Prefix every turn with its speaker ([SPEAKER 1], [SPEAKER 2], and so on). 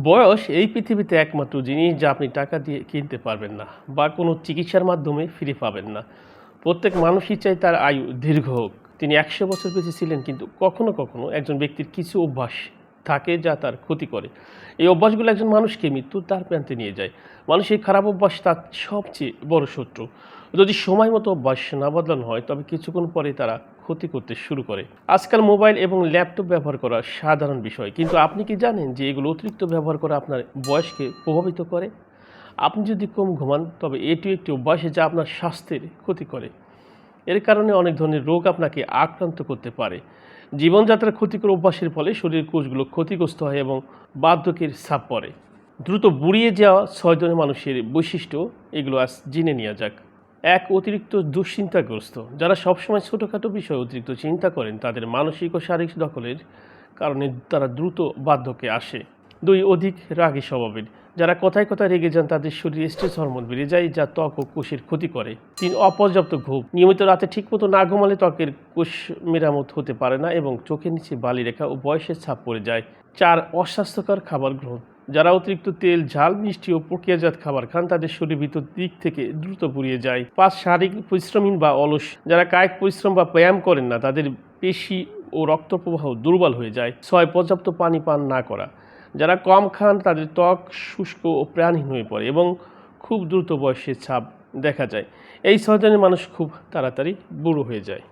[SPEAKER 1] বয়স এই পৃথিবীতে একমাত্র জিনিস যা আপনি টাকা দিয়ে কিনতে পারবেন না বা কোনো চিকিৎসার মাধ্যমে ফিরে পাবেন না। প্রত্যেক মানুষই চায় তার আয়ু দীর্ঘ হোক। তিনি ১০০ বছর বেঁচে ছিলেন, কিন্তু কখনো কখনো একজন ব্যক্তির কিছু অভ্যাস থাকে যা তার ক্ষতি করে। এই অভ্যাসগুলো একজন মানুষকে মৃত্যুর দ্বার প্রান্তে নিয়ে যায়। মানুষের খারাপ অভ্যাস তার সবচেয়ে বড় শত্রু। যদি সময় মতো অভ্যাস না বদলানো হয়, তবে কিছুক্ষণ পরে তারা ক্ষতি করতে শুরু করে। আজকাল মোবাইল এবং ল্যাপটপ ব্যবহার করা সাধারণ বিষয়, কিন্তু আপনি কি জানেন যে এগুলো অতিরিক্ত ব্যবহার করা আপনার বয়সকে প্রভাবিত করে? আপনি যদি কম ঘুমান, তবে এটি একটি অভ্যাস যা আপনার স্বাস্থ্যের ক্ষতি করে। এর কারণে অনেক ধরনের রোগ আপনাকে আক্রান্ত করতে পারে। জীবনযাত্রার ক্ষতিকর অভ্যাসের ফলে শরীরের কোষগুলো ক্ষতিগ্রস্ত হয় এবং বার্ধক্যের ছাপ পড়ে। দ্রুত বুড়িয়ে যাওয়া ৬ ধরনের মানুষের বৈশিষ্ট্য, এগুলো আজ জেনে নেওয়া যাক। এক, অতিরিক্ত দুশ্চিন্তাগ্রস্ত। যারা সবসময় ছোটোখাটো বিষয়ে অতিরিক্ত চিন্তা করেন, তাদের মানসিক ও শারীরিক দখলের কারণে তারা দ্রুত বার্ধক্যে আসে। ২, অধিক রাগী স্বভাবের। যারা কথায় কথায় রেগে যান, তাদের শরীরে স্ট্রেস হরমোন বেড়ে যায়, যা ত্বক ও কোষের ক্ষতি করে। ৩, অপর্যাপ্ত ঘুম। নিয়মিত রাতে ঠিকমতো না ঘুমালে ত্বকের কোষ মেরামত হতে পারে না এবং চোখের নিচে বালি রেখা ও বয়সের ছাপ পড়ে যায়। ৪, অস্বাস্থ্যকর খাবার গ্রহণ। যারা অতিরিক্ত তেল, ঝাল, মিষ্টি ও প্রক্রিয়াজাত খাবার খান, তাদের শরীর ভিতর দিক থেকে দ্রুত পুড়িয়ে যায়। ৫, শারীরিক পরিশ্রমহীন বা অলস। যারা কায়িক পরিশ্রম বা ব্যায়াম করেন না, তাদের পেশি ও রক্ত প্রবাহ দুর্বল হয়ে যায়। ৬, পর্যাপ্ত পানি পান না করা। যারা কম খান, তাদের ত্বক শুষ্ক ও প্রাণহীন হয়ে পড়ে এবং খুব দ্রুত বয়সের ছাপ দেখা যায়। এই ৬ ধরনের মানুষ খুব তাড়াতাড়ি বুড়ো হয়ে যায়।